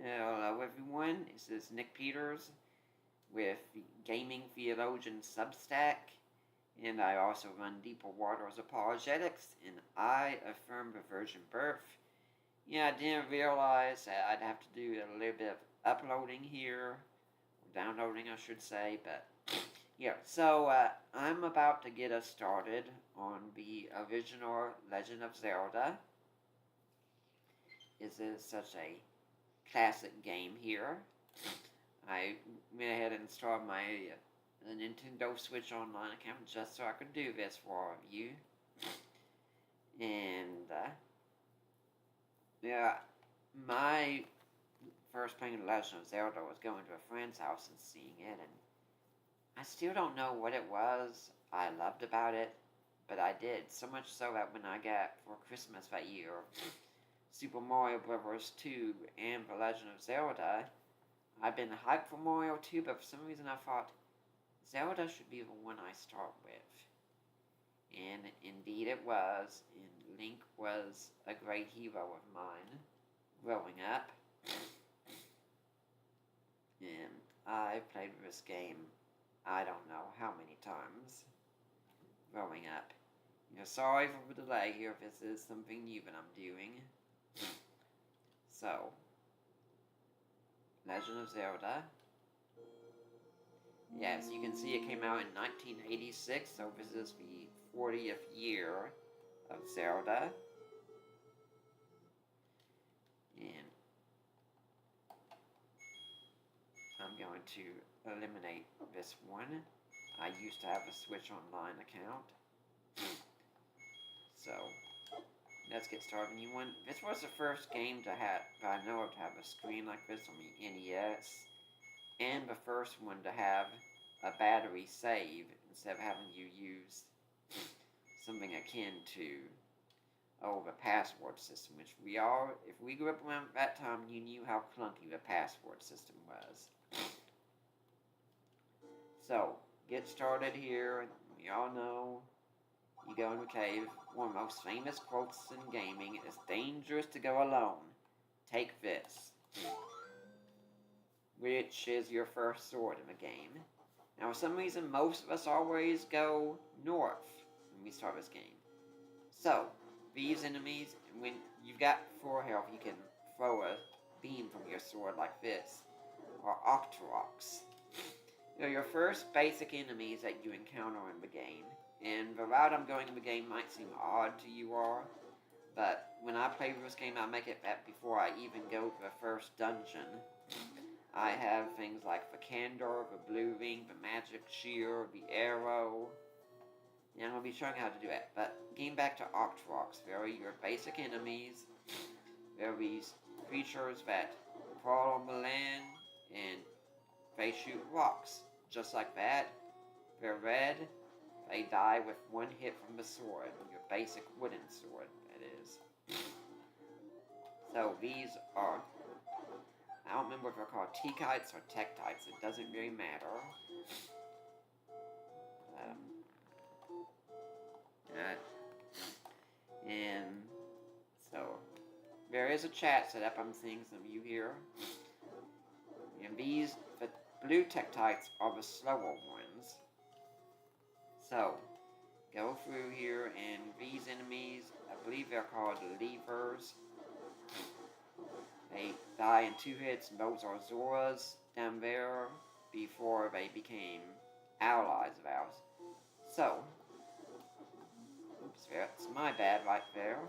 Hello everyone, this is Nick Peters with Gaming Theologian Substack, and I also run Deeper Waters Apologetics, and I affirm the virgin birth. Yeah, I didn't realize that I'd have to do a little bit of uploading here, or downloading I should say, but yeah, so I'm about to get us started on the original Legend of Zelda. This is such a classic game here. I went ahead and installed my Nintendo Switch Online account just so I could do this for all of you. And, yeah, my first playing Legend of Zelda was going to a friend's house and seeing it, and I still don't know what it was I loved about it, but I did. So much so that when I got for Christmas that year Super Mario Bros. 2 and The Legend of Zelda, I've been hyped for Mario 2, but for some reason I thought Zelda should be the one I start with. And indeed it was, and Link was a great hero of mine growing up. And I played this game I don't know how many times growing up. Sorry for the delay here if this is something new that I'm doing. So, Legend of Zelda. Yes, you can see it came out in 1986, so this is the 40th year of Zelda. And I'm going to eliminate this one. I used to have a Switch Online account. So, let's get started. This was the first game to have, I know of, to have a screen like this on the NES, and the first one to have a battery save instead of having you use something akin to, the password system, which if we grew up around that time, you knew how clunky the password system was. So, get started here. We all know you go in a cave. One of the most famous quotes in gaming is dangerous to go alone. Take this. Which is your first sword in the game. Now, for some reason, most of us always go north when we start this game. So, these enemies, when you've got 4 health, you can throw a beam from your sword like this, or Octoroks. Your first basic enemies that you encounter in the game, and the route I'm going in the game might seem odd to you all, but when I play this game, I make it that before I even go to the first dungeon. I have things like the candor, the blue ring, the magic shield, the arrow. And I'm going to be showing how to do that. But getting back to Octoroks, there are your basic enemies. There are these creatures that crawl on the land and they shoot rocks. Just like that. They're red. They die with 1 hit from the sword. Your basic wooden sword, that is. So these are, I don't remember if they're called T-kites or Tektites. It doesn't really matter. And so there is a chat set up. I'm seeing some of you here. And the blue Tektites are the slower ones. So go through here, and these enemies, I believe they're called levers. They die in 2 hits, and those are Zoras down there before they became allies of ours. So, oops, that's my bad right there.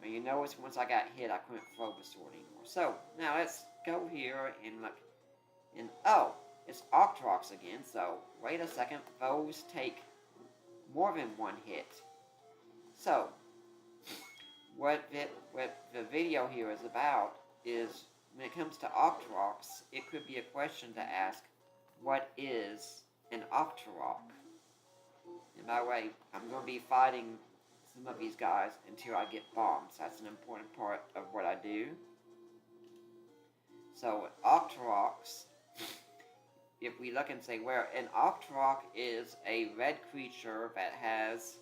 You notice once I got hit, I couldn't throw the sword anymore. So, now let's go here and look. And, oh, it's Octoroks again, so wait a second. Those take more than 1 hit. So, what the video here is about is, when it comes to Octoroks, it could be a question to ask, what is an Octorok? And by the way, I'm going to be fighting some of these guys until I get bombs. That's an important part of what I do. So, Octoroks, if we look and say where, an Octorok is a red creature that has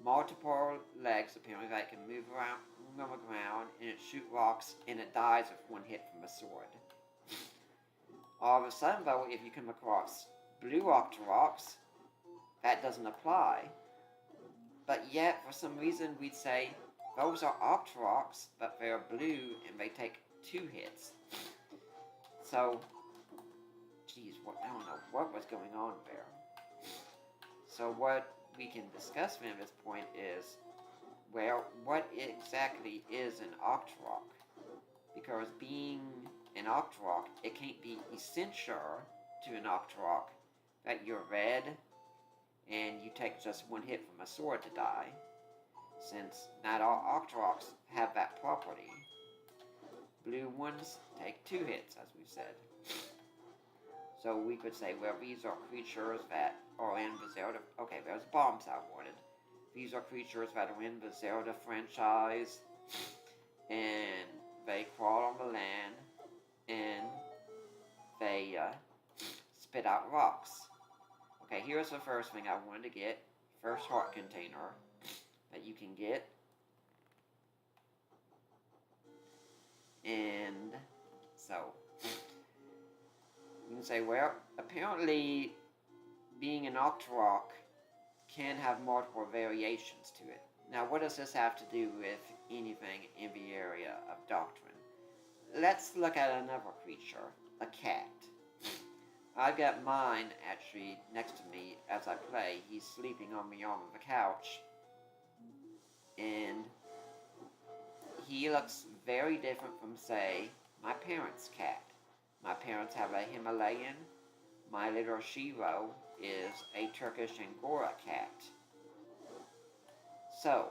multiple legs apparently that can move around on the ground, and it shoots rocks, and it dies with one hit from a sword. All of a sudden, though, if you come across blue Octoroks, that doesn't apply. But yet, for some reason, we'd say those are Octoroks, but they're blue and they take 2 hits. So, geez, I don't know what was going on there. So what we can discuss from this point is, well, what exactly is an Octorok? Because being an Octorok, it can't be essential to an Octorok that you're red and you take just 1 hit from a sword to die, since not all Octoroks have that property. Blue ones take 2 hits, as we said. So we could say, well, these are creatures that are in the Zelda... Okay, there's bombs I wanted. These are creatures that are in the Zelda franchise, and they crawl on the land, and they spit out rocks. Okay, here's the first thing I wanted to get. First heart container that you can get. And so, you can say, well, apparently being an Octorok can have multiple variations to it. Now, what does this have to do with anything in the area of doctrine? Let's look at another creature, a cat. I've got mine actually next to me as I play. He's sleeping on the arm of the couch. And he looks very different from, say, my parents' cat. My parents have a Himalayan. My little Shiro is a Turkish Angora cat. So,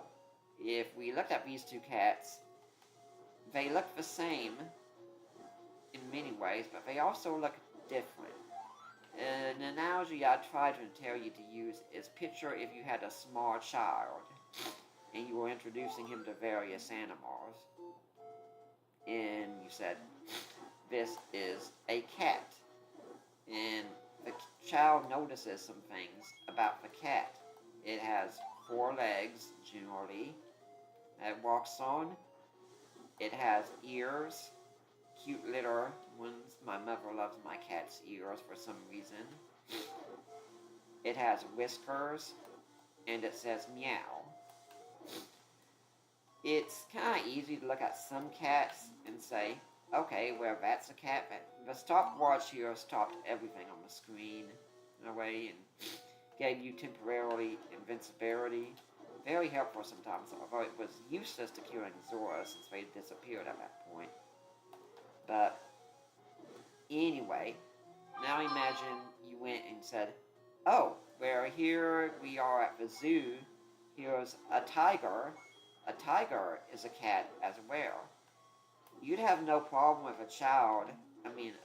if we look at these 2 cats, they look the same in many ways, but they also look different. An analogy I try to tell you to use is, picture if you had a small child and you were introducing him to various animals, and you said, this is a cat, and the child notices some things about the cat. It has 4 legs, generally, that it walks on. It has ears, cute little ones. My mother loves my cat's ears for some reason. It has whiskers, and it says meow. It's kind of easy to look at some cats and say, okay, well, that's a cat. The stopwatch here stopped everything on the screen in a way and gave you temporarily invincibility. Very helpful sometimes, although it was useless to killing Zora since they disappeared at that point. But anyway, now imagine you went and said, oh, well, here we are at the zoo. Here's a tiger. A tiger is a cat as well. You'd have no problem with a child,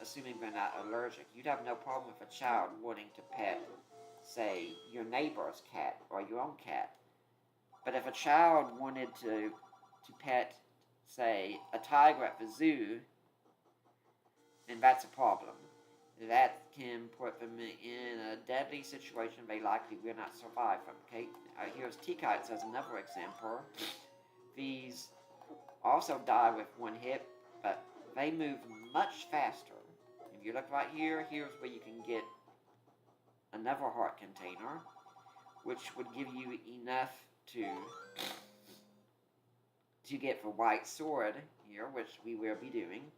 assuming they're not allergic, you'd have no problem with a child wanting to pet, say, your neighbor's cat or your own cat. But if a child wanted to pet, say, a tiger at the zoo, then that's a problem. That can put them in a deadly situation they likely will not survive from. Okay, here's T-Kites as another example. These also die with 1 hit, but they move much faster. If you look right here, here's where you can get another heart container, which would give you enough to get the white sword here, which we will be doing.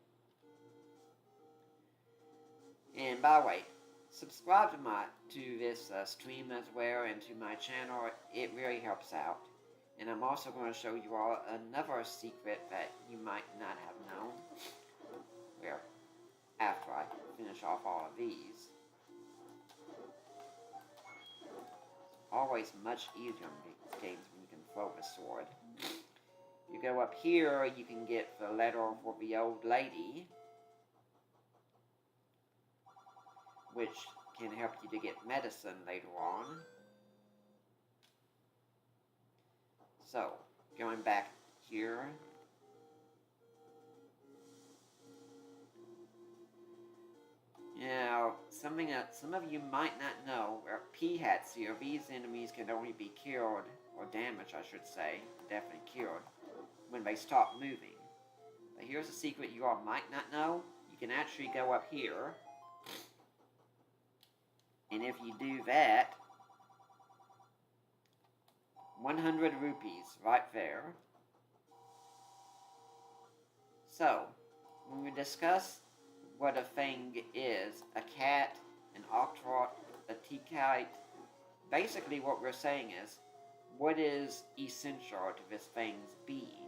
And by the way, subscribe to this stream as well, and to my channel. It really helps out. And I'm also going to show you all another secret that you might not have known. Well, after I finish off all of these. It's always much easier in these games when you can throw a sword. You go up here, you can get the letter for the old lady, which can help you to get medicine later on. So, going back here. Now, something that some of you might not know, are P-hats here. These enemies can only be killed or damage I should say, definitely cured, when they stop moving. But here's a secret you all might not know. You can actually go up here, and if you do that, 100 rupees right there. So, when we discuss what a thing is, a cat, an octorok, a tea kite, basically what we're saying is, what is essential to this thing's being?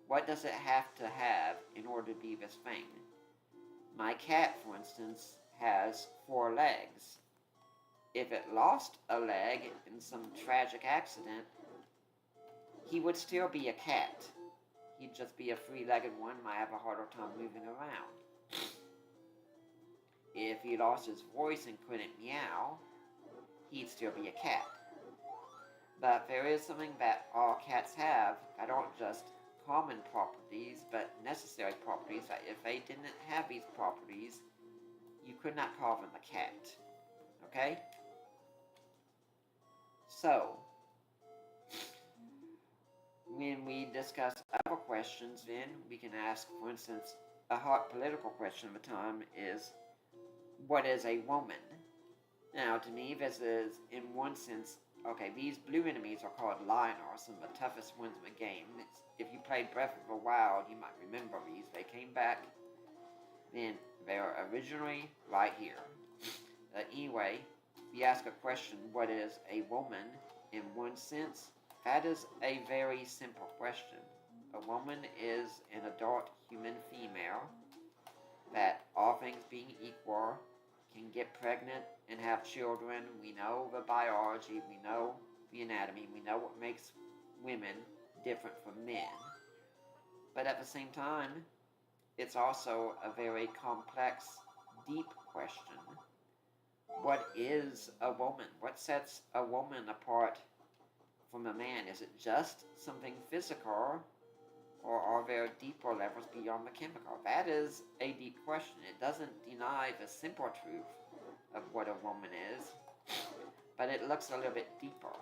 What does it have to have in order to be this thing? My cat, for instance, has 4 legs. If it lost a leg in some tragic accident, he would still be a cat. He'd just be a 3-legged one, might have a harder time moving around. If he lost his voice and couldn't meow, he'd still be a cat. But there is something that all cats have that aren't just common properties, but necessary properties, that if they didn't have these properties, you could not call them a cat. Okay? So, when we discuss other questions, then we can ask, for instance, a hot political question of the time is, what is a woman? Now, to me, this is, in one sense, okay, these blue enemies are called Lionars, some of the toughest ones in the game. If you played Breath of the Wild, you might remember these. They came back, then they were originally right here. But anyway, if you ask a question, what is a woman, in one sense, that is a very simple question. A woman is an adult human female that, all things being equal, can get pregnant and have children. We know the biology, we know the anatomy, we know what makes women different from men. But at the same time, it's also a very complex, deep question. What is a woman? What sets a woman apart from a man? Is it just something physical, or are there deeper levels beyond the chemical? That is a deep question. It doesn't deny the simple truth of what a woman is, but it looks a little bit deeper.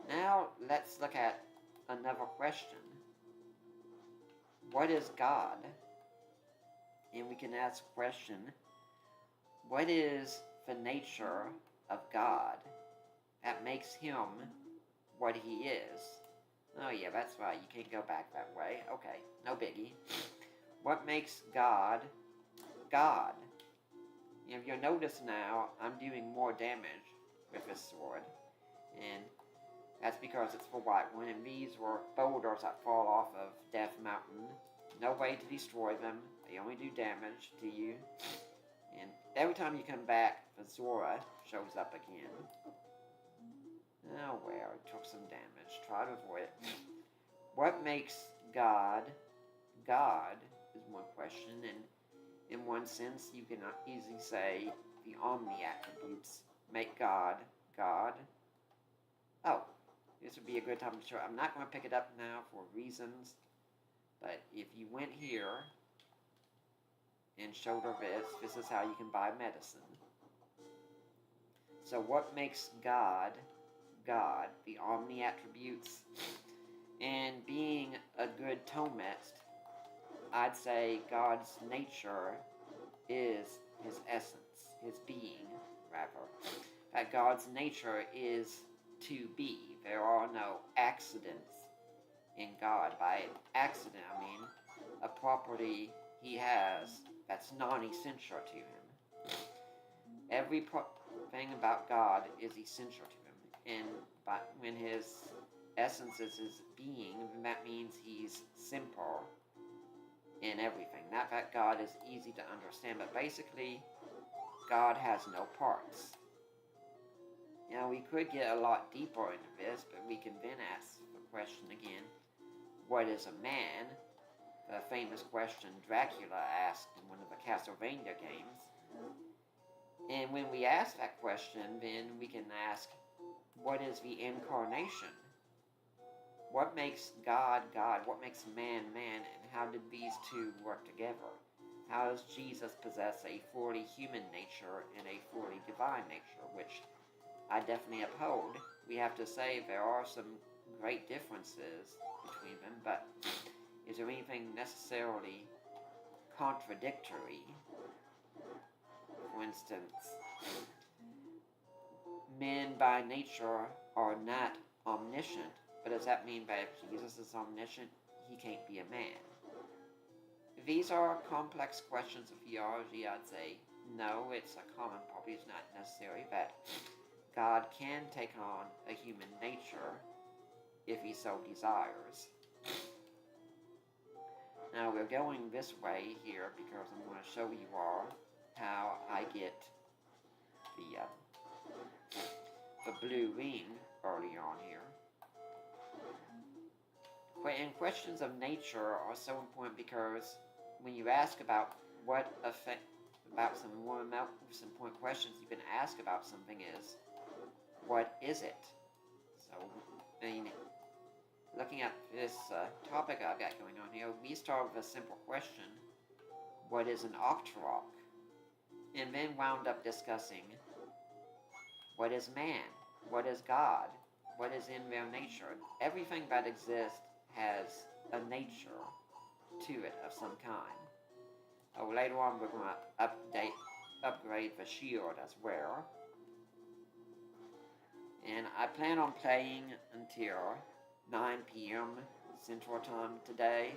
Now let's look at another question. What is God? And we can ask the question, what is the nature of God that makes him what he is? Oh yeah, that's right, you can't go back that way. Okay, no biggie. What makes God, God? If you'll notice now, I'm doing more damage with this sword. And that's because it's the white one, and these were boulders that fall off of Death Mountain. No way to destroy them, they only do damage to you. And every time you come back, the Zora shows up again. Oh well, it took some damage. Try to avoid it. What makes God, God is one question, and in one sense you can easily say the omni attributes make God, God. Oh, this would be a good time to show. I'm not going to pick it up now for reasons, but if you went here and showed her this is how you can buy medicine. So what makes God, God, the omni attributes, and being a good Thomist, I'd say God's nature is his essence, his being, rather. That God's nature is to be. There are no accidents in God. By accident, I mean a property he has that's non-essential to him. Every thing about God is essential to him. And when his essence is his being, that means he's simple in everything. Not that God is easy to understand, but basically, God has no parts. Now, we could get a lot deeper into this, but we can then ask the question again, what is a man? The famous question Dracula asked in one of the Castlevania games. And when we ask that question, then we can ask, what is the incarnation? What makes God, God? What makes man, man? And how did these two work together? How does Jesus possess a fully human nature and a fully divine nature, which I definitely uphold we have to say there are some great differences between them, but is there anything necessarily contradictory? For instance, men by nature are not omniscient, but does that mean that if Jesus is omniscient, he can't be a man? These are complex questions of theology. I'd say no, it's a common property. It's not necessary that God can take on a human nature if he so desires. Now we're going this way here because I'm going to show you all how I get the blue ring early on here. And questions of nature are so important because when you ask about what affect about something, one of the most important questions you can ask about something is, what is it? So, I mean, looking at this topic I've got going on here, we start with a simple question: what is an Octorok? And then wound up discussing what is man, what is God, what is in their nature. Everything that exists has a nature to it of some kind. Later on we're going to upgrade the shield as well. And I plan on playing until 9 p.m. Central Time today.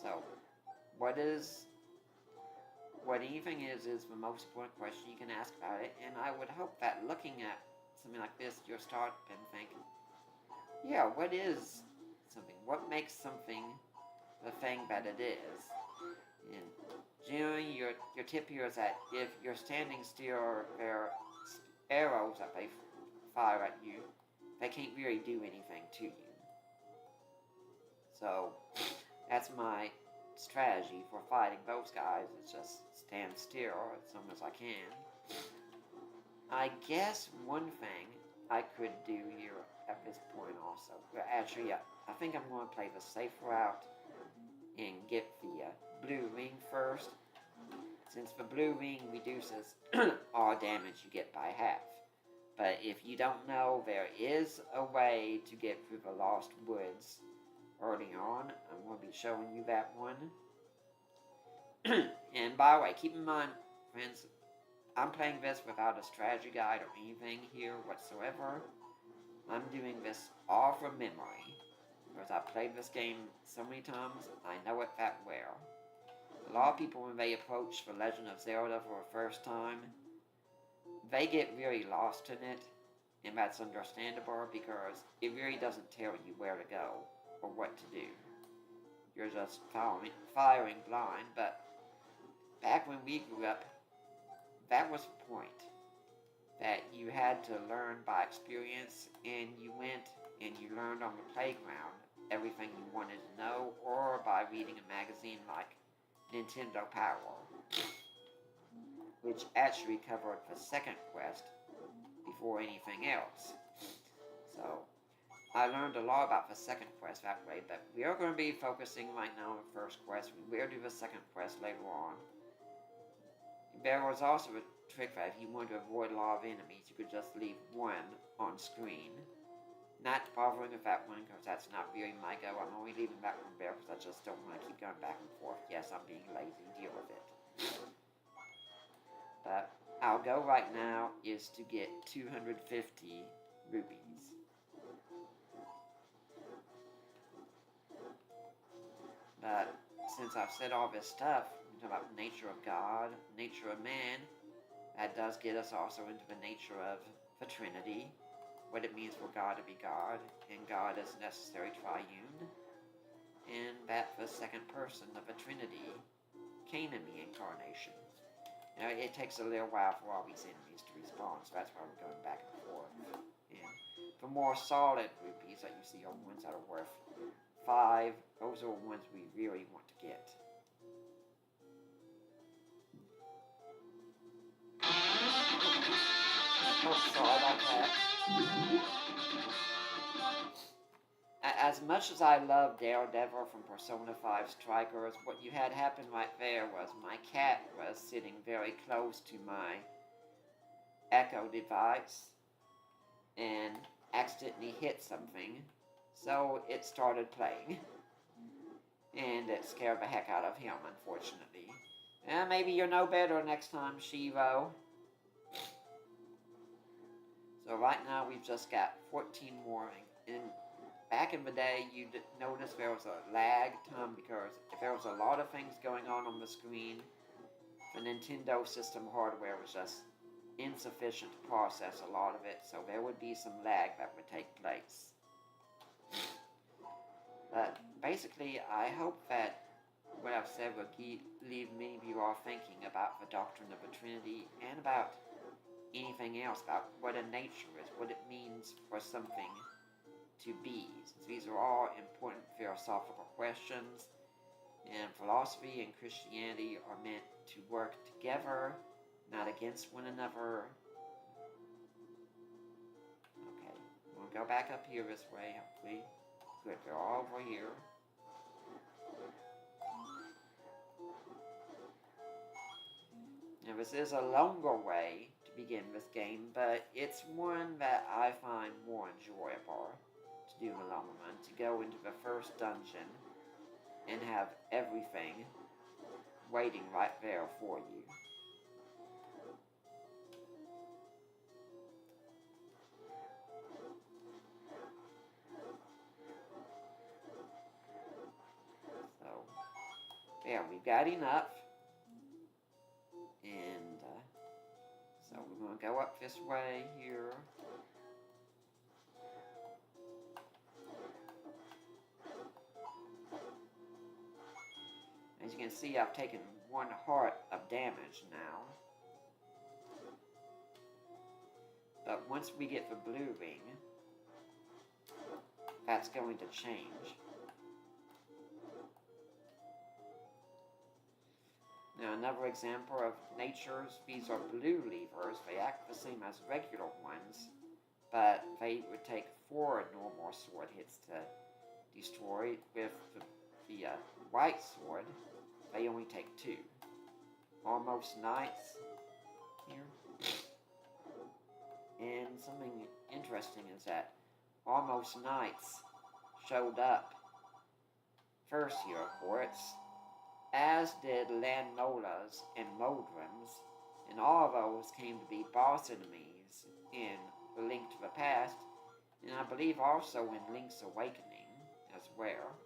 So, what anything is the most important question you can ask about it, and I would hope that looking at something like this, you'll start and think, yeah, what is something? What makes something the thing that it is? And generally, your tip here is that if you're standing still, there are arrows that they fire at you, they can't really do anything to you. So, that's my strategy for fighting those guys, is just stand still as long as I can. I guess one thing I could do here at this point also, but actually I think I'm going to play the safe route and get the blue ring first, since the blue ring reduces all damage you get by half. But if you don't know, there is a way to get through the Lost Woods early on. I'm going to be showing you that one. And by the way, keep in mind, friends, I'm playing this without a strategy guide or anything here whatsoever. I'm doing this all from memory, because I've played this game so many times, I know it that well. A lot of people, when they approach the Legend of Zelda for the first time, they get very lost in it, and that's understandable because it really doesn't tell you where to go or what to do. You're just firing blind, but back when we grew up, that was the point. That you had to learn by experience, and you went and you learned on the playground everything you wanted to know, or by reading a magazine like Nintendo Power, which actually covered the second quest before anything else. So, I learned a lot about the second quest that way, but we are going to be focusing right now on the first quest. We will do the second quest later on. There was also a trick that if you wanted to avoid a lot of enemies, you could just leave one on screen. Not bothering with that one, because that's not really my go. I'm only leaving that one there because I just don't want to keep going back and forth. Yes, I'm being lazy. Deal with it. But our goal right now is to get 250 rupees. But since I've said all this stuff, about the nature of God, nature of man, that does get us also into the nature of the Trinity, what it means for God to be God, and God is necessary triune, and that the second person of the Trinity came in the incarnation. You know, it takes a little while for all these enemies to respond, so that's why we're going back and forth. And the more solid rupees that you see are ones that are worth 5, those are the ones we really want to get. Oh, sorry about that. As much as I love Daredevil from Persona 5 Strikers, what you had happen right there was my cat was sitting very close to my Echo device, and accidentally hit something, so it started playing. And it scared the heck out of him, unfortunately. Maybe you're no better next time, Shivo. So right now we've just got 14 more. And back in the day, you'd notice there was a lag time because if there was a lot of things going on the screen, the Nintendo system hardware was just insufficient to process a lot of it, so there would be some lag that would take place. But basically, I hope that what I've said will leave many of you all thinking about the doctrine of the Trinity and about anything else, about what a nature is, what it means for something to be. Since these are all important philosophical questions, and philosophy and Christianity are meant to work together, not against one another. Okay, we'll go back up here this way, hopefully. Good, they're all over here. Now this is a longer way to begin this game, but it's one that I find more enjoyable to do the long run, to go into the first dungeon and have everything waiting right there for you. So, yeah, we've got enough. And, so we're going to go up this way here. As you can see, I've taken 1 heart of damage now. But once we get the blue ring, that's going to change. Now another example of natures, these are blue levers. They act the same as regular ones, but they would take 4 normal sword hits to destroy. With the white sword, they only take 2. Almost Knights here. And something interesting is that Almost Knights showed up first here, of course, as did Landmolas and Modrums, and all of those came to be boss enemies in The Link to the Past, and I believe also in Link's Awakening as well.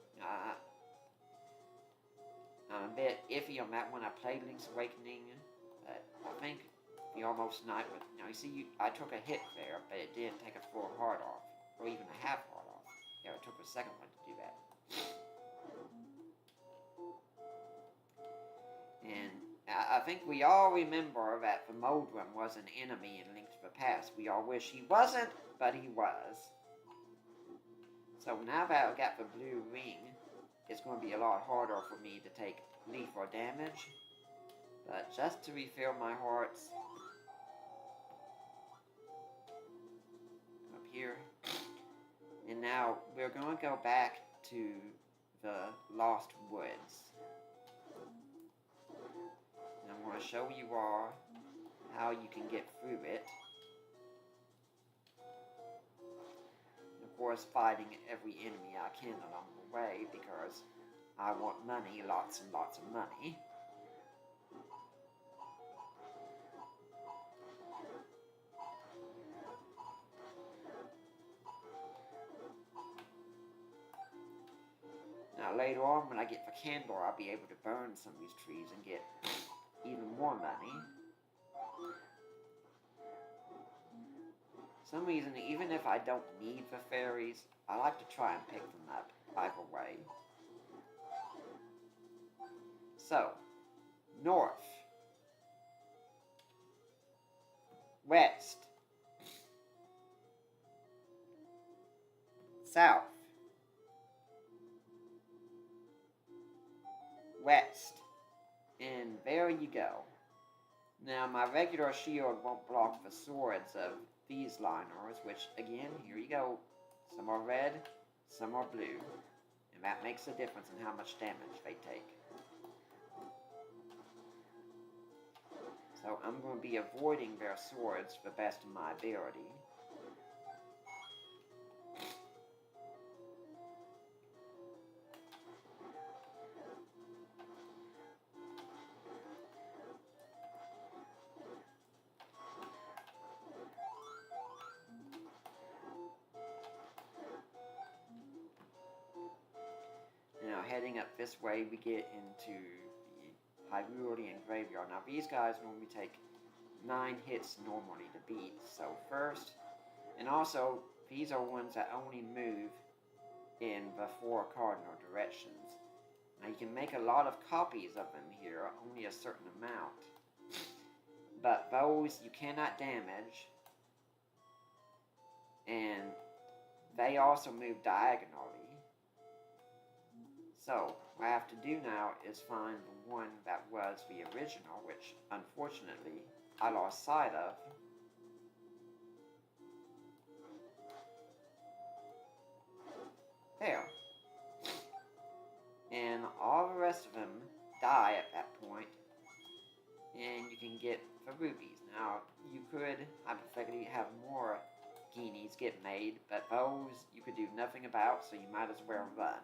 I'm a bit iffy on that when I played Link's Awakening, but I think the Almost Knight would... Now you see, I took a hit there, but it didn't take a full heart off, or even a half heart off. Yeah, it took a second one to do that. And I think we all remember that the Modrum was an enemy in Link to the Past. We all wish he wasn't, but he was. So now that I've got the blue ring, it's going to be a lot harder for me to take lethal damage. But just to refill my hearts, up here. And now we're going to go back to the Lost Woods. I'm going to show you all how you can get through it. And of course, fighting every enemy I can along the way because I want money, lots and lots of money. Now later on, when I get the candle, I'll be able to burn some of these trees and get even more money. For some reason, even if I don't need the fairies, I like to try and pick them up either way. So, north, west, south, west, and there you go. Now my regular shield won't block the swords of these liners, which again, here you go. Some are red, some are blue, and that makes a difference in how much damage they take. So I'm going to be avoiding their swords to the best of my ability. heading up this way, we get into the Hyrulean Graveyard. Now, these guys normally take 9 hits normally to beat. So first, and also, these are ones that only move in the 4 cardinal directions. Now, you can make a lot of copies of them here, only a certain amount. But those you cannot damage, and they also move diagonally. So, what I have to do now is find the one that was the original, which, unfortunately, I lost sight of. There. And all the rest of them die at that point, and you can get the rubies. Now, you could hypothetically have more guineas get made, but those you could do nothing about, so you might as well run.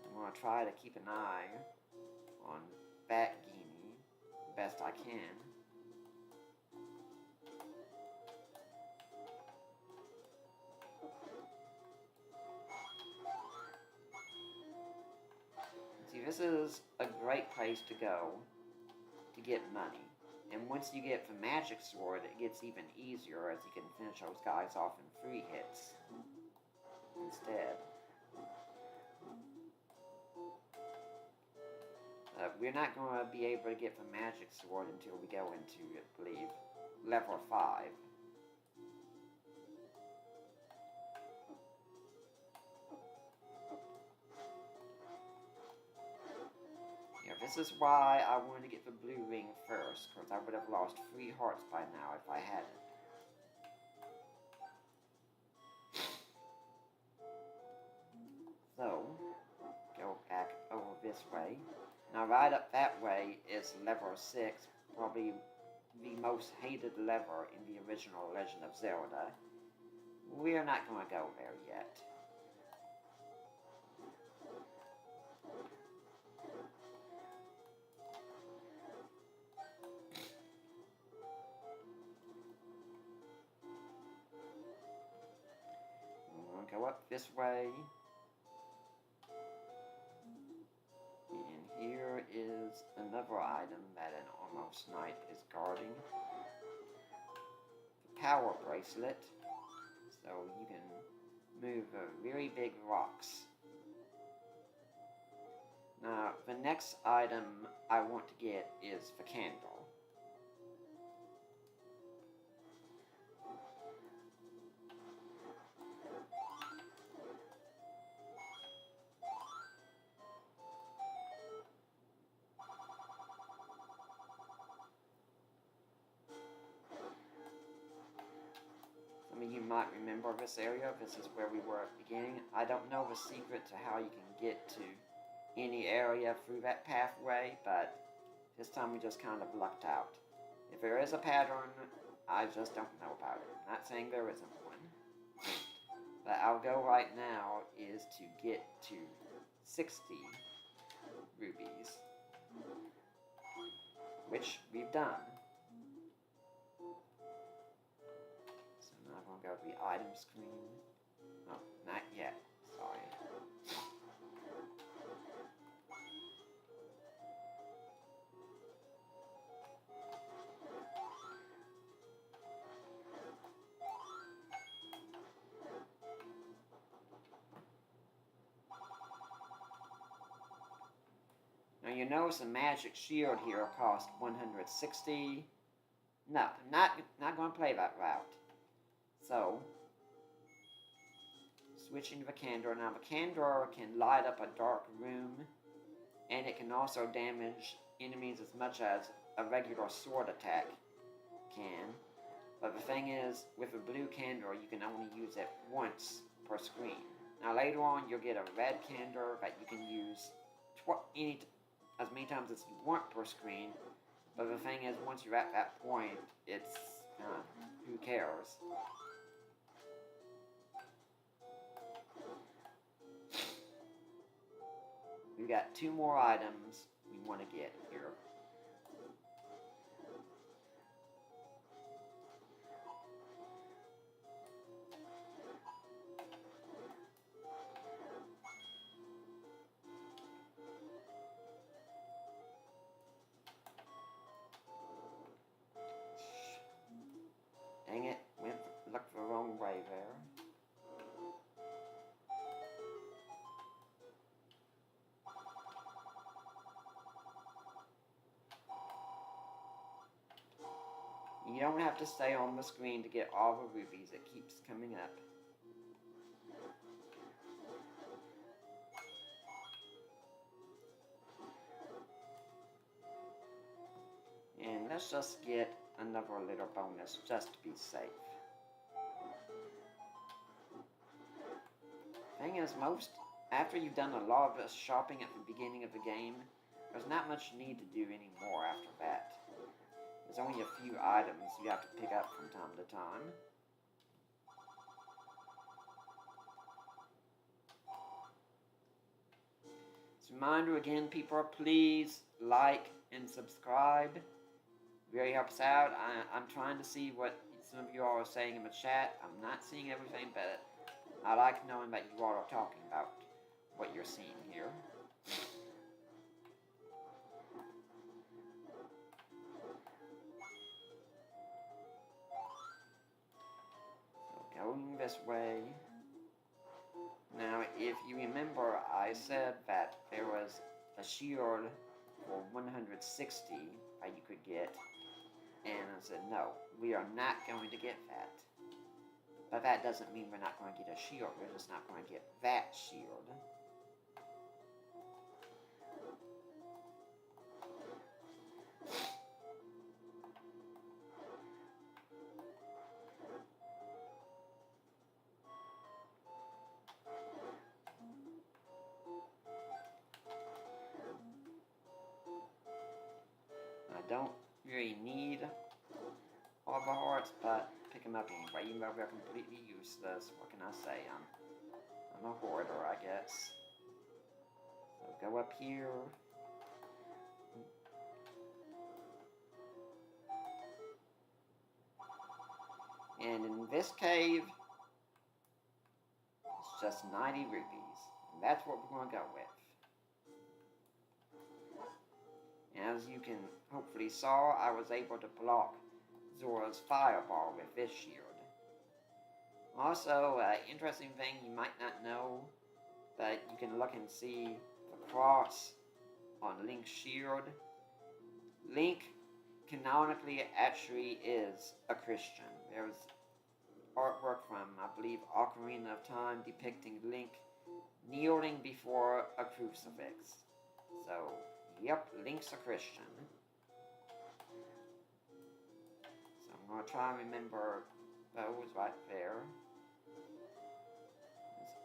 I'm going to try to keep an eye on that guinea best I can. See, this is a great place to go to get money. And once you get the magic sword, it gets even easier, as you can finish those guys off in 3 hits instead. We're not going to be able to get the magic sword until we go into, I believe, level 5. Yeah, this is why I wanted to get the blue ring first, because I would have lost 3 hearts by now if I hadn't. So, go back over this way. Now, right up that way is level 6, probably the most hated level in the original Legend of Zelda. We're not going to go there yet. We're going to go up this way. And here is another item that an almost knight is guarding. The power bracelet. So you can move very big rocks. Now, the next item I want to get is the candle. Some of you might remember this area. This is where we were at the beginning. I don't know the secret to how you can get to any area through that pathway, but this time we just kind of lucked out. If there is a pattern, I just don't know about it. I'm not saying there isn't one. But our goal right now is to get to 60 rubies, which we've done. So now I'm going to go to the item screen. Oh, not yet. Sorry. Now you notice the magic shield here cost 160. No, I'm not going to play that route. So, switching to the candor. Now the candor can light up a dark room, and it can also damage enemies as much as a regular sword attack can. But the thing is, with a blue candor, you can only use it once per screen. Now later on, you'll get a red candor that you can use as many times as you want per screen. But the thing is, once you're at that point, it's who cares? We've got 2 more items we want to get here. You don't have to stay on the screen to get all the rubies. It keeps coming up. And let's just get another little bonus just to be safe. Thing is, after you've done a lot of the shopping at the beginning of the game, there's not much need to do anymore after that. There's only a few items you have to pick up from time to time. As a reminder again, people, please like and subscribe. Really helps out. I'm trying to see what some of you all are saying in the chat. I'm not seeing everything, but I like knowing that you all are talking about what you're seeing here. So going this way. Now, if you remember, I said that there was a shield for 160 that you could get. And I said, no, we are not going to get that. But that doesn't mean we're not going to get a shield. We're just not going to get that shield. I don't really need all the hearts, but pick them up anyway, even though they're completely useless. What can I say? I'm a hoarder, I guess. So go up here. And in this cave, it's just 90 rupees. And that's what we're going to go with. And as you can hopefully saw, I was able to block Zora's fireball with this shield. Also, interesting thing you might not know, but you can look and see the cross on Link's shield. Link canonically actually is a Christian. There's artwork from, I believe, Ocarina of Time depicting Link kneeling before a crucifix. So, yep, Link's a Christian. So I'm going to try and remember those right there.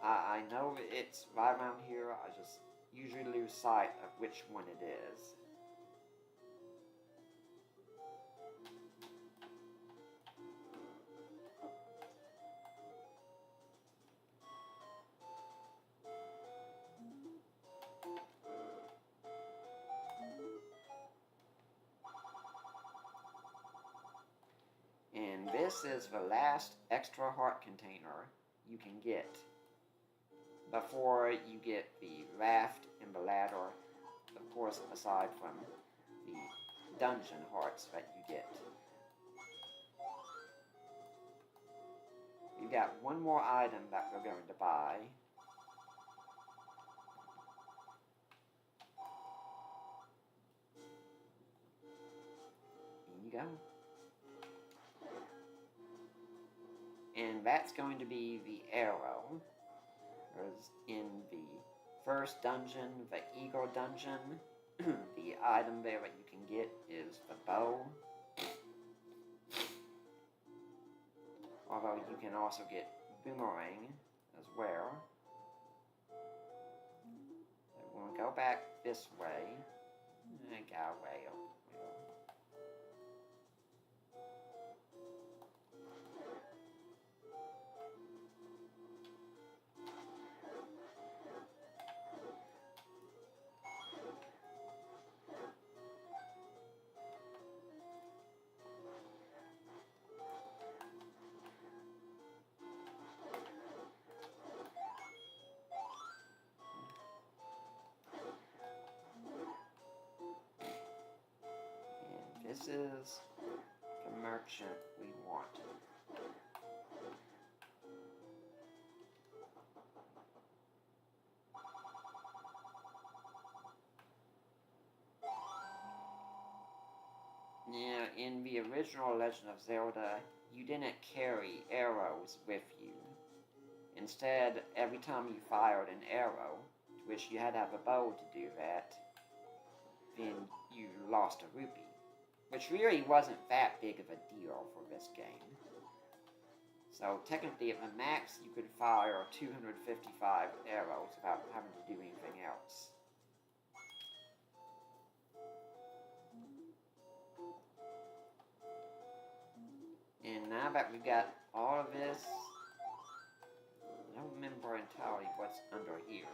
I know it's right around here, I just usually lose sight of which one it is. And this is the last extra heart container you can get before you get the raft and the ladder, of course, aside from the dungeon hearts that you get. We've got one more item that we're going to buy. Here you go. And that's going to be the arrow. Whereas in the first dungeon, the Eagle dungeon, the item there that you can get is the bow. Although you can also get boomerang as well. So we're going to go back this way. And go away. This is the merchant we want. Yeah, in the original Legend of Zelda, you didn't carry arrows with you. Instead, every time you fired an arrow, to which you had to have a bow to do that, then you lost a rupee. Which really wasn't that big of a deal for this game. So technically at the max you could fire 255 arrows without having to do anything else. And now that we've got all of this, I don't remember entirely what's under here.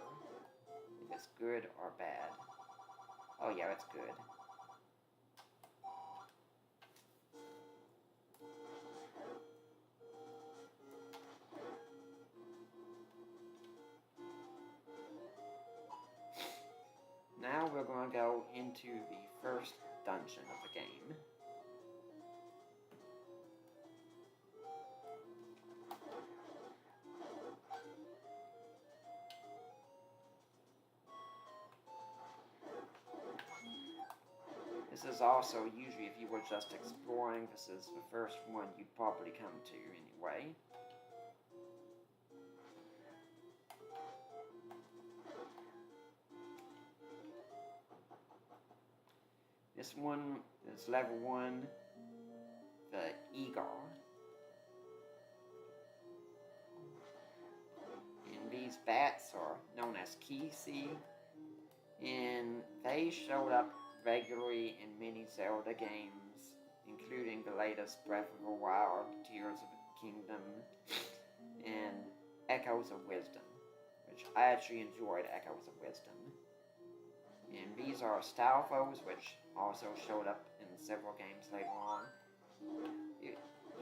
If it's good or bad. Oh yeah, it's good. Now we're going to go into the first dungeon of the game. This is also usually, if you were just exploring, this is the first one you'd probably come to anyway. This one is level 1, the Eagle. And these bats are known as Kisi, and they showed up regularly in many Zelda games, including the latest Breath of the Wild, Tears of the Kingdom, and Echoes of Wisdom, which I actually enjoyed Echoes of Wisdom. And these are style foes, which also showed up in several games later on. You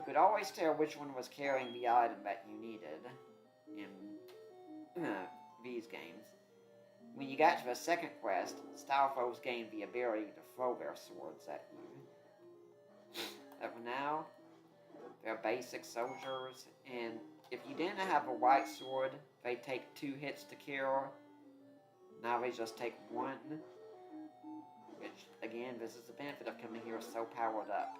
could always tell which one was carrying the item that you needed in these games. When you got to the second quest, style foes gained the ability to throw their swords at you. But for now, they're basic soldiers, and if you didn't have a white sword, they take 2 hits to kill. Now they just take 1. Which, again, this is the benefit of coming here so powered up.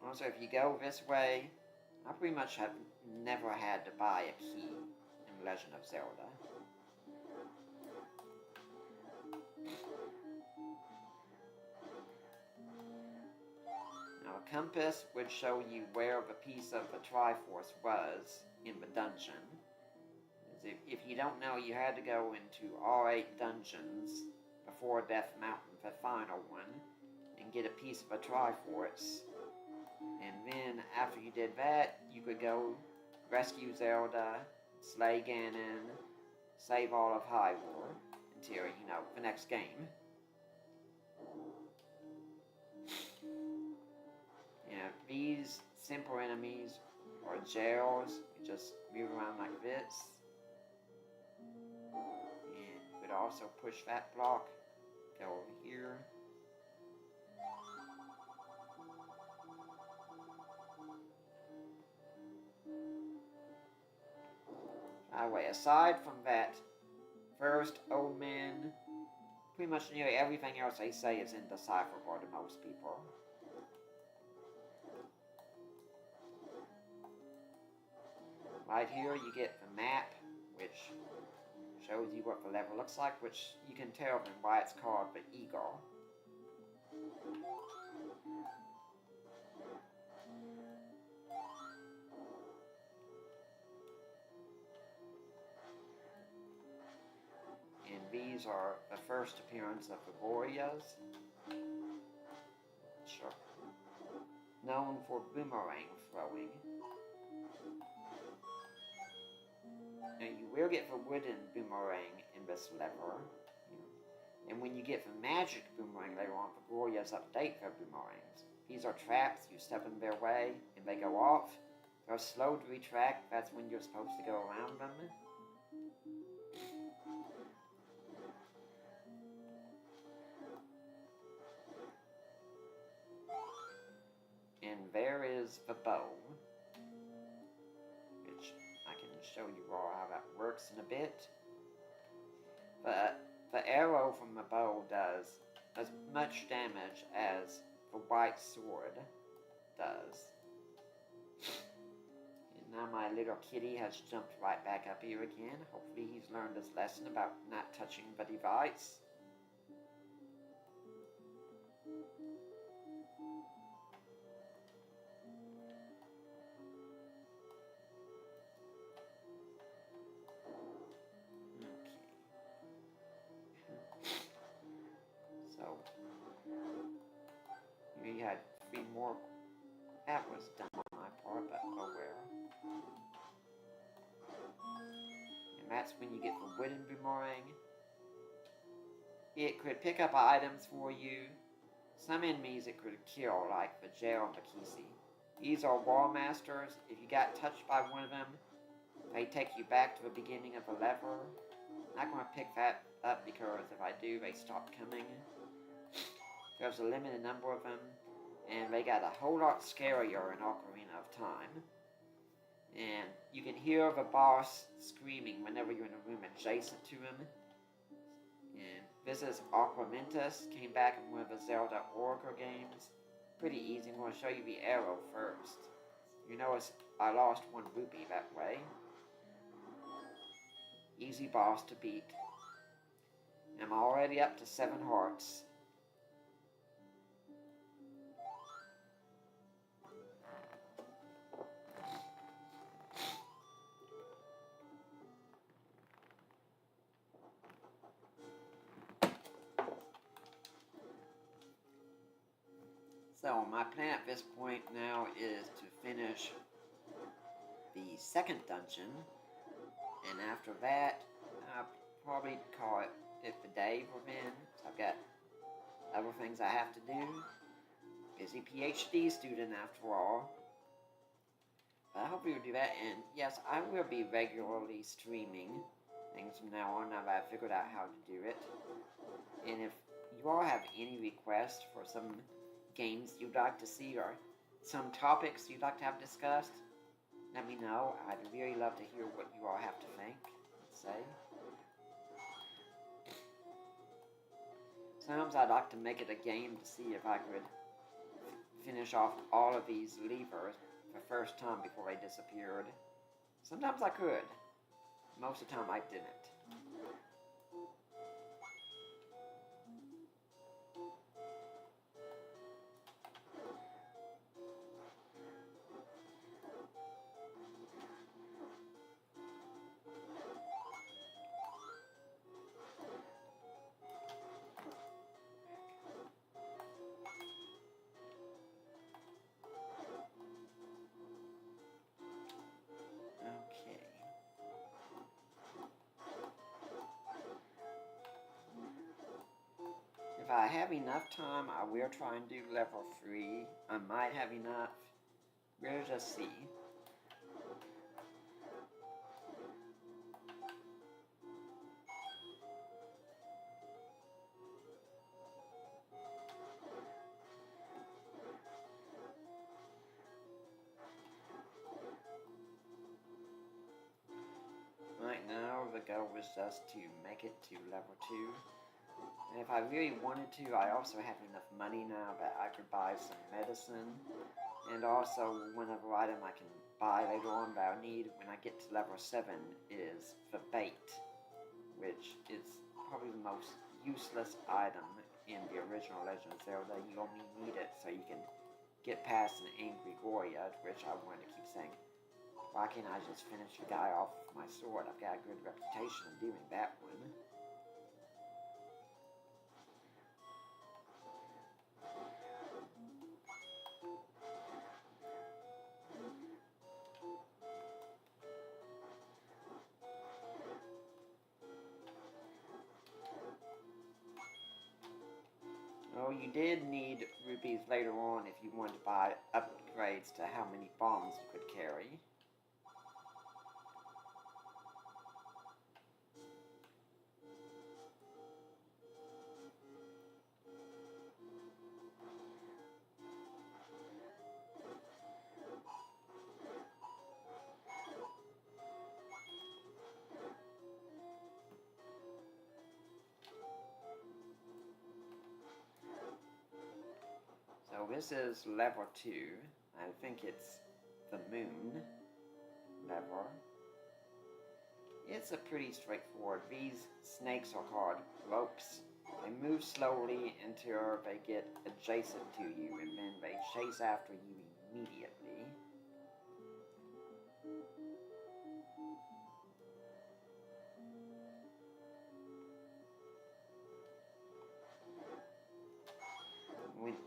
Also, if you go this way, I pretty much have never had to buy a key in Legend of Zelda. Now, a compass would show you where the piece of the Triforce was in the dungeon. If you don't know, you had to go into all 8 dungeons before Death Mountain, the final one, and get a piece of a Triforce. And then, after you did that, you could go rescue Zelda, slay Ganon, save all of Hyrule, until, the next game. These simple enemies are jails. You just move around like this. And you could also push that block, go over here. Anyway, aside from that first old man, pretty much nearly everything else they say is indecipherable to most people. Right here you get the map, which shows you what the level looks like, which you can tell from why it's called the Eagle. And these are the first appearance of the Warriors, which are known for boomerang throwing. Now you will get the wooden boomerang in this level, and when you get the magic boomerang later on, the Warriors update their boomerangs. These are traps, you step in their way, and they go off. They're slow to retract, that's when you're supposed to go around them. And there is the bow, which I can show you all how that works in a bit. But the arrow from the bow does as much damage as the white sword does. And now my little kitty has jumped right back up here again. Hopefully he's learned his lesson about not touching the device. So, we had 3 more. That was dumb on my part, but oh well. And that's when you get the wooden boomerang. It could pick up items for you. Some enemies it could kill, like the Jail and the Kisi. These are wall masters. If you got touched by one of them, they take you back to the beginning of the level. I'm not going to pick that up because if I do, they stop coming. There's a limited number of them, and they got a whole lot scarier in Ocarina of Time. And you can hear the boss screaming whenever you're in a room adjacent to him. And this is Aquamentus, came back in one of the Zelda Oracle games. Pretty easy. I'm going to show you the arrow first. You notice I lost 1 rupee that way. Easy boss to beat. I'm already up to 7 hearts. So my plan at this point now is to finish the 2nd dungeon, and after that I'll probably call it the day for then. So I've got other things I have to do. Busy PhD student after all. But I hope you'll do that, and yes, I will be regularly streaming things from now on now that I've figured out how to do it. And if you all have any requests for some games you'd like to see or some topics you'd like to have discussed, let me know. I'd really love to hear what you all have to think and say. Sometimes I'd like to make it a game to see if I could finish off all of these levers the first time before they disappeared. Sometimes I could. Most of the time I didn't. If I have enough time, I will try and do level 3. I might have enough. We'll just see. Right now, the goal was just to make it to level 2. And if I really wanted to, I also have enough money now that I could buy some medicine. And also, one other item I can buy later on that I'll need when I get to level 7 is the bait, which is probably the most useless item in the original Legend of Zelda. You only need it so you can get past an angry Goriad, which I wanted to keep saying, why can't I just finish the guy off with my sword? I've got a good reputation of doing that one. Oh, you did need rupees later on if you wanted to buy upgrades to how many bombs you could carry. this is level 2. I think it's the moon level. It's a pretty straightforward. These snakes are called ropes. They move slowly until they get adjacent to you, and then they chase after you immediately.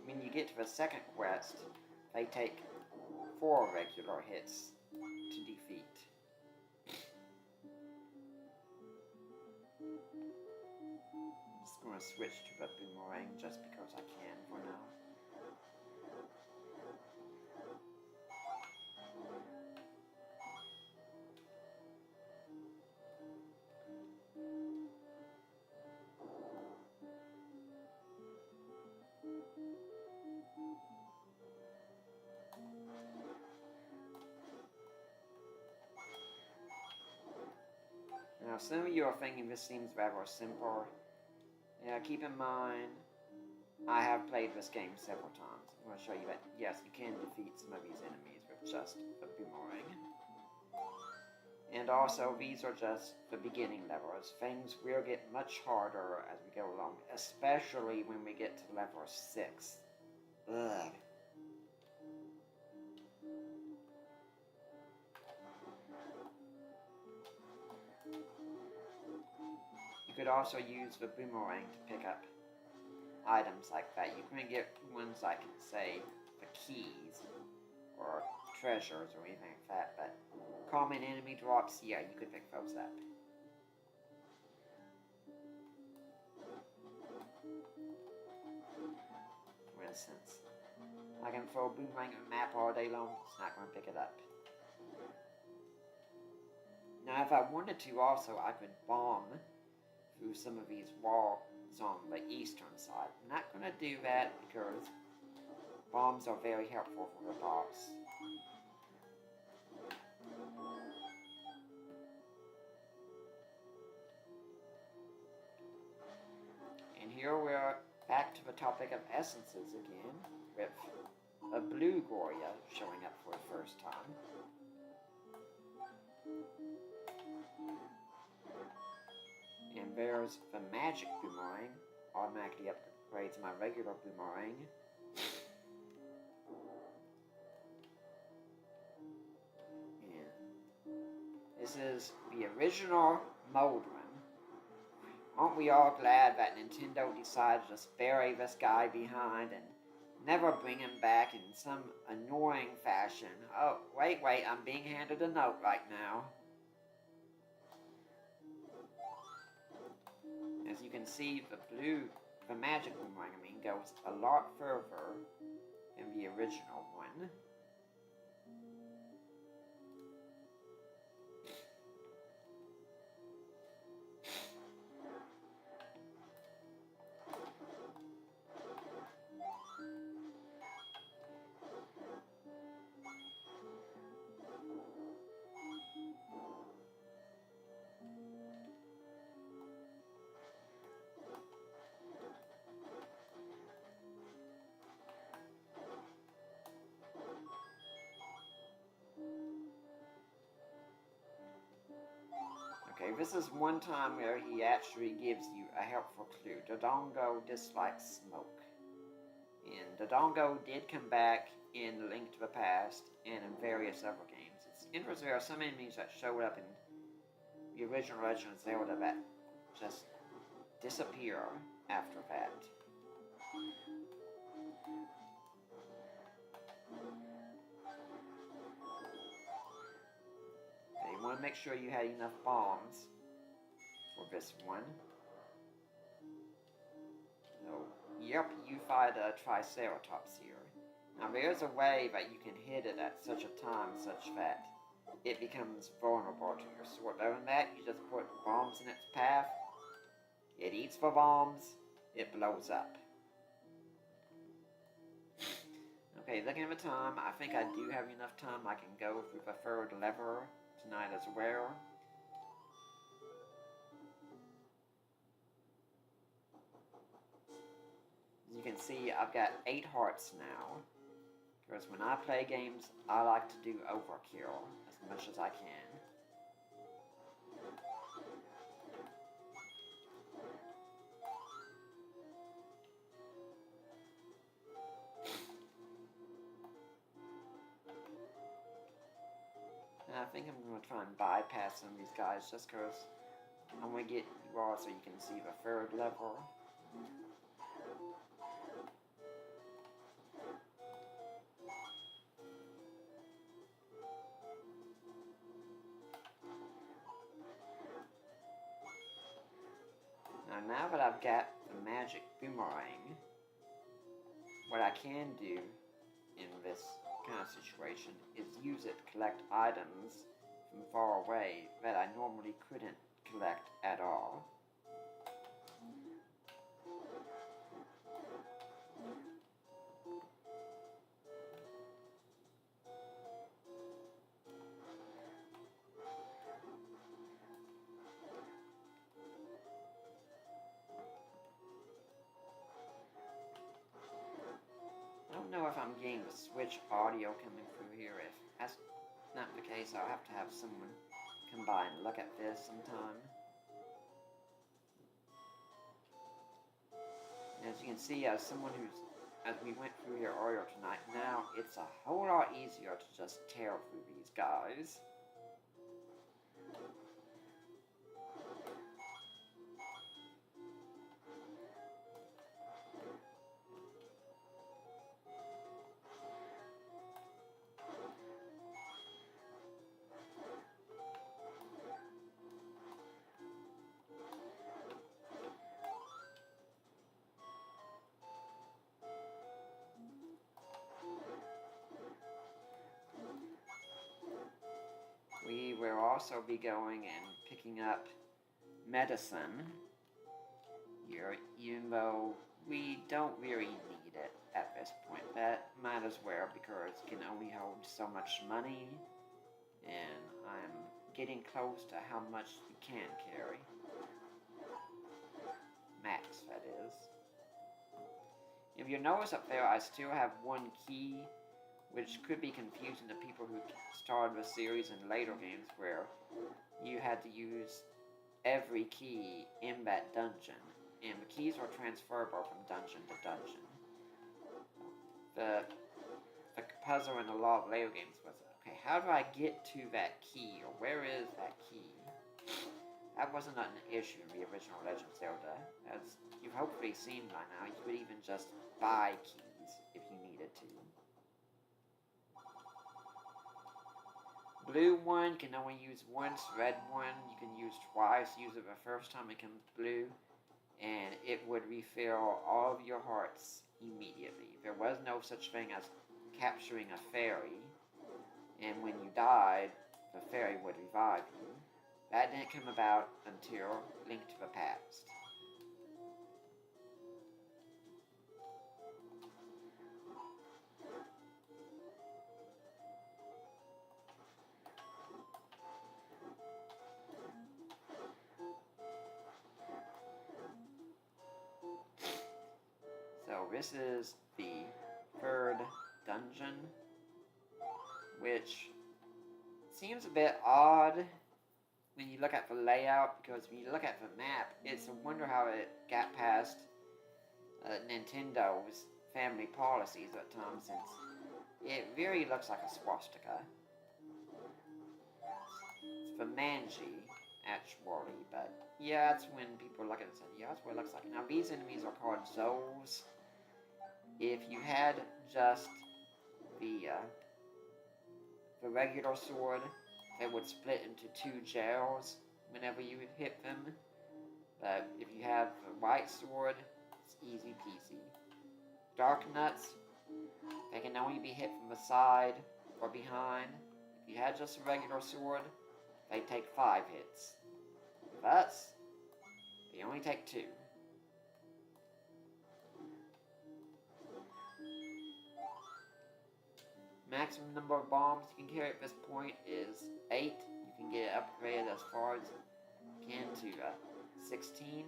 When you get to the second quest, they take 4 regular hits to defeat. I'm just going to switch to the boomerang just because I can for now. Now, some of you are thinking this seems rather simple. Yeah, keep in mind, I have played this game several times. I'm going to show you that, yes, you can defeat some of these enemies with just a boomerang. And also, these are just the beginning levels. Things will get much harder as we go along, especially when we get to level 6. Ugh. You could also use the boomerang to pick up items like that. You can get ones like, say, the keys or treasures or anything like that, but common enemy drops, yeah, you could pick those up. For instance, I can throw a boomerang at a map all day long, it's not going to pick it up. Now, if I wanted to also, I could bomb through some of these walls on the eastern side. I'm not going to do that because bombs are very helpful for the boss. And here we're back to the topic of essences again, with a blue Goria showing up for the first time. And there's the magic boomerang, automatically upgrades my regular boomerang. And this is the original Moldrin. Aren't we all glad that Nintendo decided to just bury this guy behind and never bring him back in some annoying fashion? Oh, wait, I'm being handed a note right now. As you can see, the magic boomerang, goes a lot further than the original one. Okay, this is one time where he actually gives you a helpful clue. Dodongo dislikes smoke. And Dodongo did come back in Link to the Past and in various other games. It's interesting, there are some enemies that showed up in the original Legend of Zelda that just disappear after that. You want to make sure you had enough bombs for this one. So, yep, you fight a Triceratops here. Now there's a way that you can hit it at such a time such that it becomes vulnerable to your sword. Other than that, you just put bombs in its path, it eats the bombs, it blows up. Okay, looking at the time, I think I do have enough time. I can go through the third lever tonight as well. As you can see, I've got 8 hearts now. Because when I play games, I like to do overkill as much as I can. And I think I'm going to try and bypass some of these guys just because I want to get you all so you can see the 3rd level. Now that I've got the magic boomerang, what I can do in this kind of situation is use it to collect items from far away that I normally couldn't collect at all. I don't know if I'm getting the Switch audio coming through here. If that's not the case, I'll have to have someone come by and look at this sometime. And as you can see, as someone as we went through here earlier tonight, now it's a whole lot easier to just tear through these guys. We will also be going and picking up medicine here, even though we don't really need it at this point. That might as well, because it can only hold so much money, and I'm getting close to how much you can carry. Max, that is. If you notice up there, I still have 1 key, which could be confusing to people who started the series in later games where you had to use every key in that dungeon, and the keys are transferable from dungeon to dungeon. The puzzle in a lot of later games was, okay, how do I get to that key, or where is that key? That wasn't an issue in the original Legend of Zelda. As you've hopefully seen by now, you could even just buy keys if you needed to. Blue one can only use once, red one you can use twice. Use it the first time it becomes blue, and it would refill all of your hearts immediately. There was no such thing as capturing a fairy, and when you died, the fairy would revive you. That didn't come about until Link to the Past. So this is the 3rd dungeon, which seems a bit odd when you look at the layout, because when you look at the map, it's a wonder how it got past Nintendo's family policies at times, since it really looks like a swastika. It's the Manji, actually, but yeah, that's when people look at it and say, yeah, that's what it looks like. Now, these enemies are called Zoles. If you had just the regular sword, they would split into 2 gels whenever you would hit them. But if you have a white sword, it's easy peasy. Dark nuts, they can only be hit from the side or behind. If you had just a regular sword, they take 5 hits. But they only take 2. Maximum number of bombs you can carry at this point is 8. You can get it upgraded as far as you can to 16.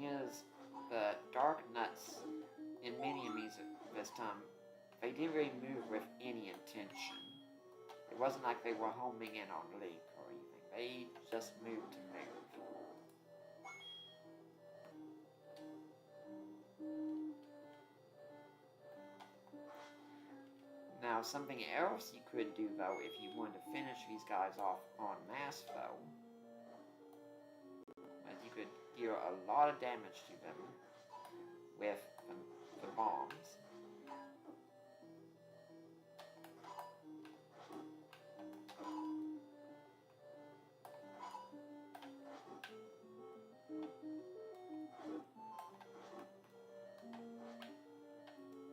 Thing is, the Dark Nuts and many enemies this time, they didn't really move with any intention. It wasn't like they were homing in on Link or anything. They just moved to move. Now, something else you could do, though, if you wanted to finish these guys off en masse, though, is you could deal a lot of damage to them with the bombs.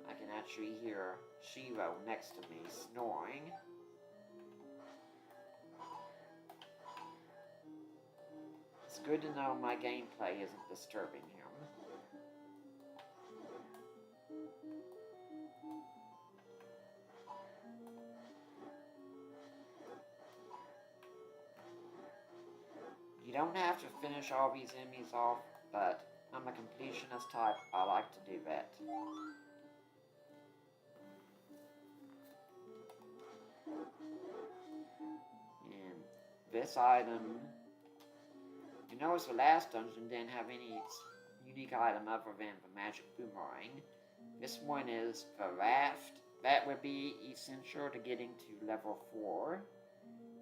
I can actually hear Shiro next to me snoring. It's good to know my gameplay isn't disturbing him. You don't have to finish all these enemies off, but I'm a completionist type. I like to do that. And this item, you notice the last dungeon didn't have any unique item other than the magic boomerang. This one is the raft. That would be essential to getting to level 4.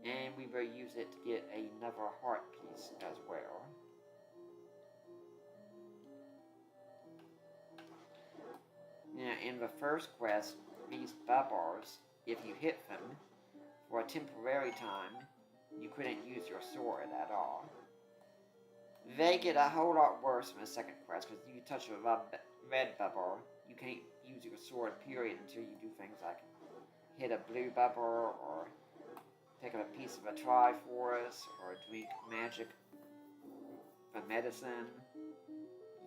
And we will use it to get another heart piece as well. Now, in the first quest, these bubbles, if you hit them, for a temporary time, you couldn't use your sword at all. They get a whole lot worse in the second quest, because you touch a red bubble, you can't use your sword, period, until you do things like hit a blue bubble, or pick up a piece of a Triforce, or drink magic for medicine.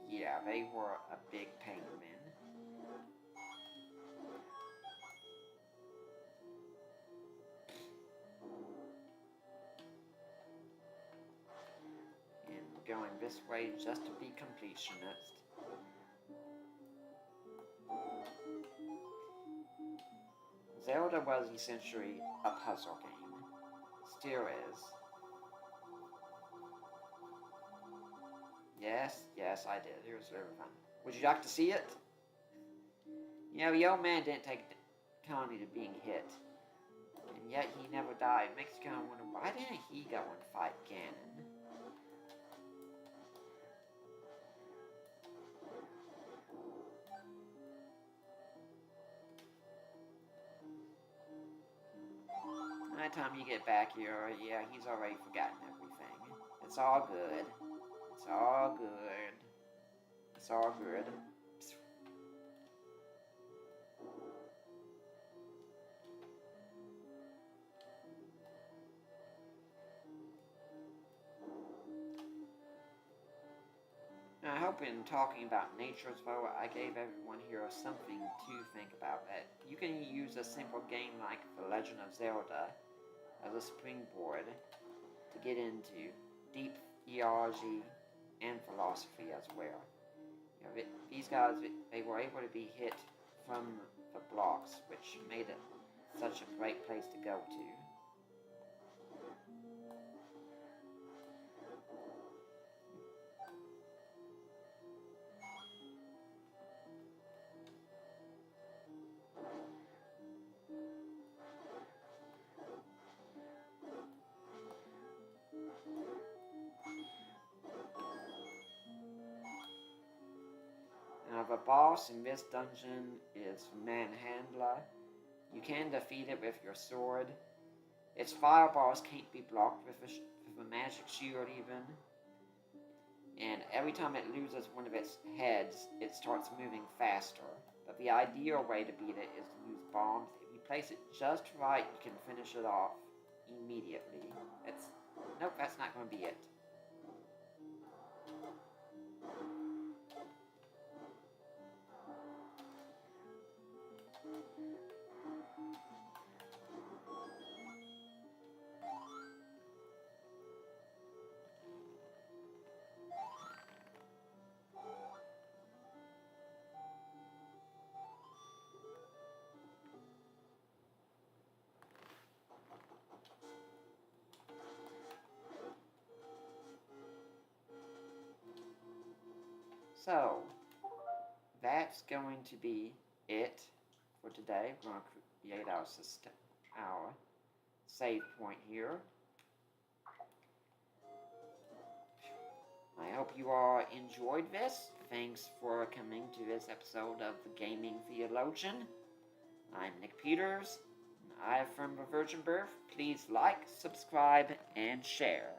Yeah, they were a big pain, man. And going this way just to be completionist. Zelda was essentially a puzzle game. Still is. Yes, I did. It was very fun. Would you like to see it? You know, the old man didn't take kindly to being hit. And yet he never died. It makes you kind of wonder, why didn't he go and fight Ganon? By the time you get back here, yeah, he's already forgotten everything. It's all good. It's all good. It's all good. Now, I hope in talking about nature as well, I gave everyone here something to think about. That you can use a simple game like The Legend of Zelda as a springboard to get into deep theology and philosophy as well. You know, these guys, they were able to be hit from the blocks, which made it such a great place to go to. Now, the boss in this dungeon is Manhandler. You can defeat it with your sword. Its fireballs can't be blocked with a magic shield even. And every time it loses one of its heads, it starts moving faster. But the ideal way to beat it is to use bombs. If you place it just right, you can finish it off immediately. Nope, that's not going to be it. So, that's going to be it for today. We're going to create our save point here. I hope you all enjoyed this. Thanks for coming to this episode of The Gaming Theologian. I'm Nick Peters, and I affirm a virgin birth. Please like, subscribe, and share.